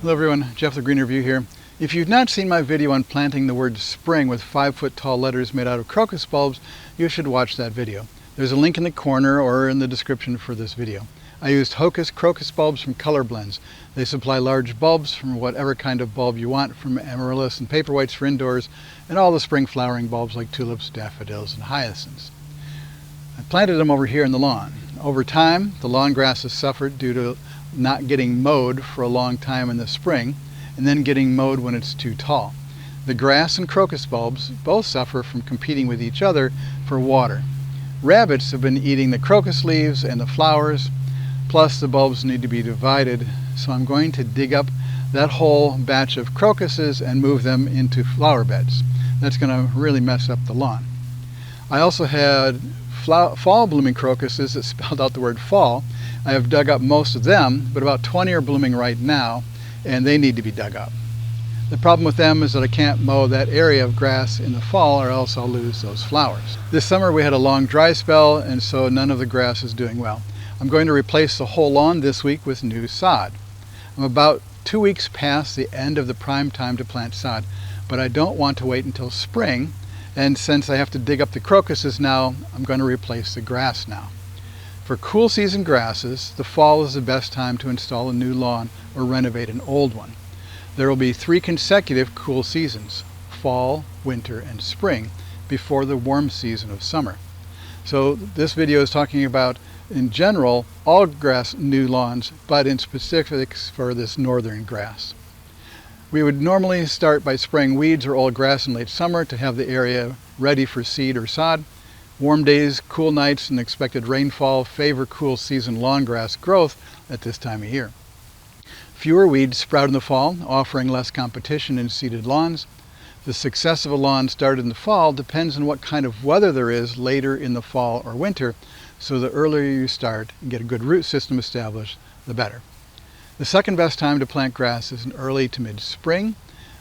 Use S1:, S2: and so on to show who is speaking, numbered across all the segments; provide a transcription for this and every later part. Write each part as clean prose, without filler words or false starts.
S1: Hello everyone, Jeff the Green Review here. If you've not seen my video on planting the word spring with 5-foot tall letters made out of crocus bulbs, you should watch that video. There's a link in the corner or in the description for this video. I used Hocus crocus bulbs from Color Blends. They supply large bulbs from whatever kind of bulb you want, from amaryllis and paperwhites for indoors, and all the spring flowering bulbs like tulips, daffodils, and hyacinths. I planted them over here in the lawn. Over time, the lawn grass has suffered due to not getting mowed for a long time in the spring, and then getting mowed when it's too tall. The grass and crocus bulbs both suffer from competing with each other for water. Rabbits have been eating the crocus leaves and the flowers, plus the bulbs need to be divided, so I'm going to dig up that whole batch of crocuses and move them into flower beds. That's going to really mess up the lawn. I also had fall blooming crocuses that spelled out the word fall. I have dug up most of them, but about 20 are blooming right now, and they need to be dug up. The problem with them is that I can't mow that area of grass in the fall, or else I'll lose those flowers. This summer we had a long dry spell, and so none of the grass is doing well. I'm going to replace the whole lawn this week with new sod. I'm about 2 weeks past the end of the prime time to plant sod, but I don't want to wait until spring, and since I have to dig up the crocuses now, I'm going to replace the grass now. For cool season grasses, the fall is the best time to install a new lawn or renovate an old one. There will be 3 consecutive cool seasons, fall, winter, and spring, before the warm season of summer. So this video is talking about, in general, all grass new lawns, but in specifics for this northern grass. We would normally start by spraying weeds or old grass in late summer to have the area ready for seed or sod. Warm days, cool nights, and expected rainfall favor cool season lawn grass growth at this time of year. Fewer weeds sprout in the fall, offering less competition in seeded lawns. The success of a lawn started in the fall depends on what kind of weather there is later in the fall or winter, so the earlier you start and get a good root system established, the better. The second best time to plant grass is in early to mid-spring.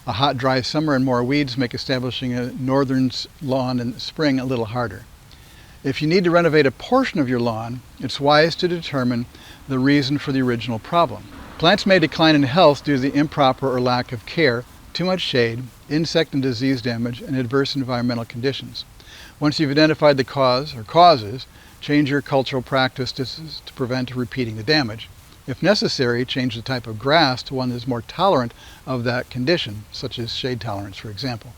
S1: A hot, dry summer and more weeds make establishing a northern lawn in spring a little harder. If you need to renovate a portion of your lawn, it's wise to determine the reason for the original problem. Plants may decline in health due to the improper or lack of care, too much shade, insect and disease damage, and adverse environmental conditions. Once you've identified the cause or causes, change your cultural practices to prevent repeating the damage. If necessary, change the type of grass to one that is more tolerant of that condition, such as shade tolerance, for example.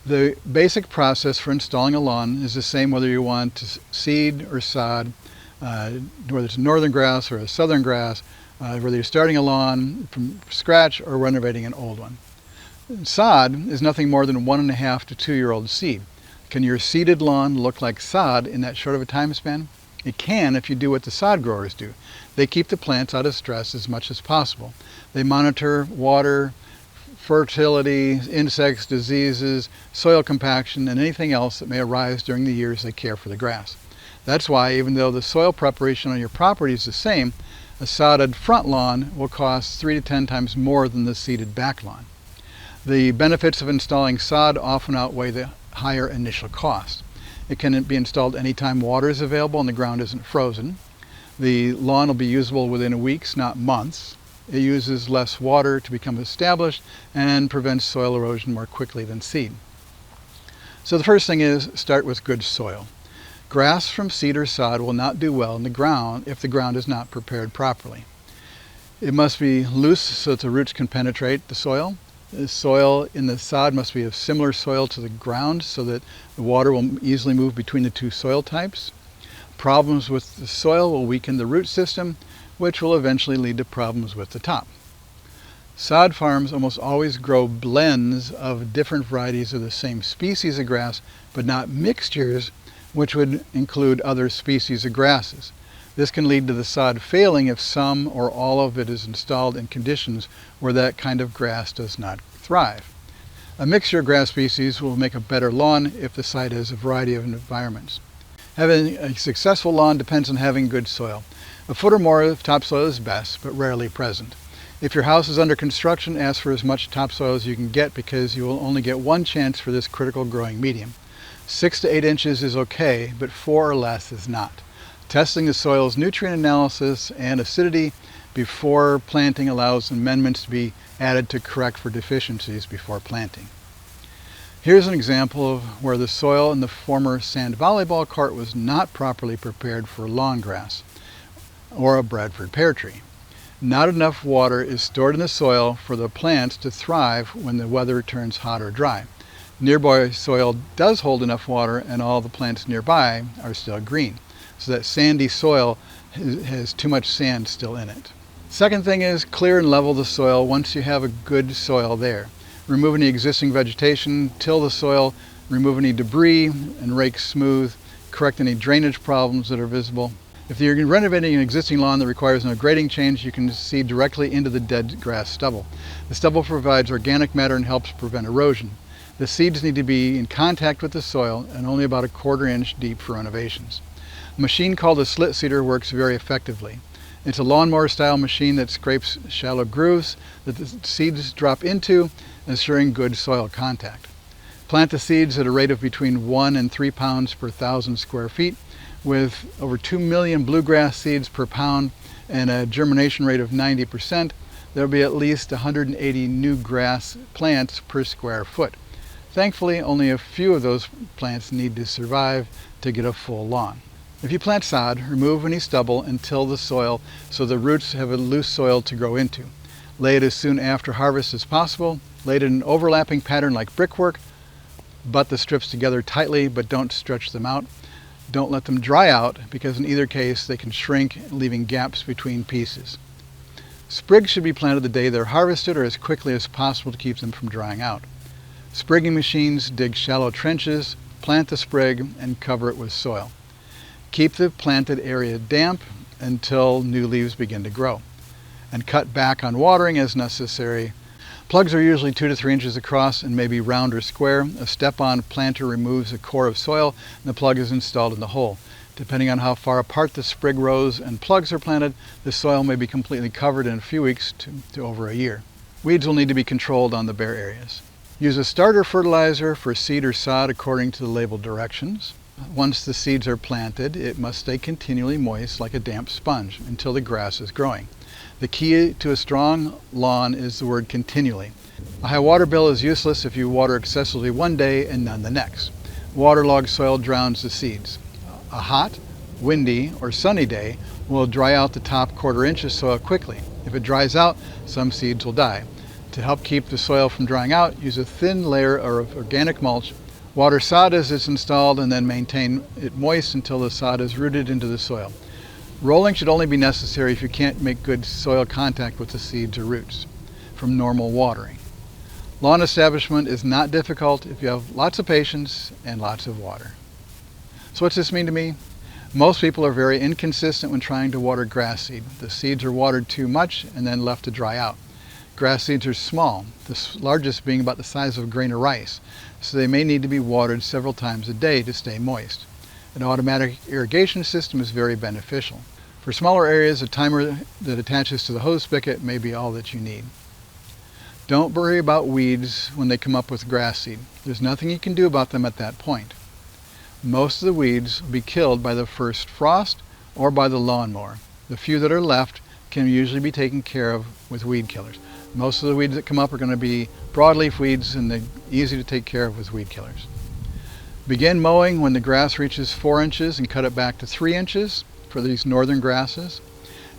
S1: The basic process for installing a lawn is the same whether you want to seed or sod, whether it's a northern grass or a southern grass, whether you're starting a lawn from scratch or renovating an old one. Sod is nothing more than 1.5 to 2-year-old seed. Can your seeded lawn look like sod in that short of a time span? It can if you do what the sod growers do. They keep the plants out of stress as much as possible. They monitor water, fertility, insects, diseases, soil compaction, and anything else that may arise during the years they care for the grass. That's why, even though the soil preparation on your property is the same, a sodded front lawn will cost 3 to 10 times more than the seeded back lawn. The benefits of installing sod often outweigh the higher initial cost. It can be installed anytime water is available and the ground isn't frozen. The lawn will be usable within weeks, not months. It uses less water to become established and prevents soil erosion more quickly than seed. So the first thing is start with good soil. Grass from seed or sod will not do well in the ground if the ground is not prepared properly. It must be loose so that the roots can penetrate the soil. The soil in the sod must be of similar soil to the ground so that the water will easily move between the two soil types. Problems with the soil will weaken the root system, which will eventually lead to problems with the top. Sod farms almost always grow blends of different varieties of the same species of grass, but not mixtures, which would include other species of grasses. This can lead to the sod failing if some or all of it is installed in conditions where that kind of grass does not thrive. A mixture of grass species will make a better lawn if the site has a variety of environments. Having a successful lawn depends on having good soil. A foot or more of topsoil is best, but rarely present. If your house is under construction, ask for as much topsoil as you can get because you will only get one chance for this critical growing medium. 6 to 8 inches is okay, but 4 or less is not. Testing the soil's nutrient analysis and acidity before planting allows amendments to be added to correct for deficiencies before planting. Here's an example of where the soil in the former sand volleyball court was not properly prepared for lawn grass or a Bradford pear tree. Not enough water is stored in the soil for the plants to thrive when the weather turns hot or dry. Nearby soil does hold enough water, and all the plants nearby are still green. So that sandy soil has too much sand still in it. Second thing is clear and level the soil once you have a good soil there. Remove any existing vegetation, till the soil, remove any debris, and rake smooth. Correct any drainage problems that are visible. If you're renovating an existing lawn that requires no grading change, you can seed directly into the dead grass stubble. The stubble provides organic matter and helps prevent erosion. The seeds need to be in contact with the soil and only about 1/4 inch deep for renovations. A machine called a slit seeder works very effectively. It's a lawnmower style machine that scrapes shallow grooves that the seeds drop into, ensuring good soil contact. Plant the seeds at a rate of between 1 and 3 pounds per 1,000 square feet. With over 2 million bluegrass seeds per pound and a germination rate of 90%, there will be at least 180 new grass plants per square foot. Thankfully, only a few of those plants need to survive to get a full lawn. If you plant sod, remove any stubble and till the soil so the roots have a loose soil to grow into. Lay it as soon after harvest as possible. Lay it in an overlapping pattern like brickwork. Butt the strips together tightly, but don't stretch them out. Don't let them dry out, because in either case they can shrink, leaving gaps between pieces. Sprigs should be planted the day they're harvested or as quickly as possible to keep them from drying out. Sprigging machines dig shallow trenches, plant the sprig, and cover it with soil. Keep the planted area damp until new leaves begin to grow, and cut back on watering as necessary. Plugs are usually 2 to 3 inches across and may be round or square. A step-on planter removes a core of soil and the plug is installed in the hole. Depending on how far apart the sprig rows and plugs are planted, the soil may be completely covered in a few weeks to over a year. Weeds will need to be controlled on the bare areas. Use a starter fertilizer for seed or sod according to the labeled directions. Once the seeds are planted, it must stay continually moist like a damp sponge until the grass is growing. The key to a strong lawn is the word continually. A high water bill is useless if you water excessively one day and none the next. Waterlogged soil drowns the seeds. A hot, windy, or sunny day will dry out the top 1/4 inch of soil quickly. If it dries out, some seeds will die. To help keep the soil from drying out, use a thin layer of organic mulch. Water sod as it's installed and then maintain it moist until the sod is rooted into the soil. Rolling should only be necessary if you can't make good soil contact with the seeds or roots from normal watering. Lawn establishment is not difficult if you have lots of patience and lots of water. So what's this mean to me? Most people are very inconsistent when trying to water grass seed. The seeds are watered too much and then left to dry out. Grass seeds are small, the largest being about the size of a grain of rice, so they may need to be watered several times a day to stay moist. An automatic irrigation system is very beneficial. For smaller areas, a timer that attaches to the hose spigot may be all that you need. Don't worry about weeds when they come up with grass seed. There's nothing you can do about them at that point. Most of the weeds will be killed by the first frost or by the lawnmower. The few that are left can usually be taken care of with weed killers. Most of the weeds that come up are going to be broadleaf weeds, and they're easy to take care of with weed killers. Begin mowing when the grass reaches 4 inches and cut it back to 3 inches for these northern grasses.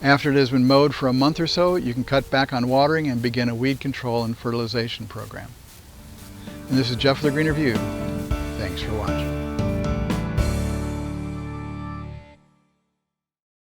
S1: After it has been mowed for a month or so, you can cut back on watering and begin a weed control and fertilization program. And this is Jeff with the Green Review. Thanks for watching.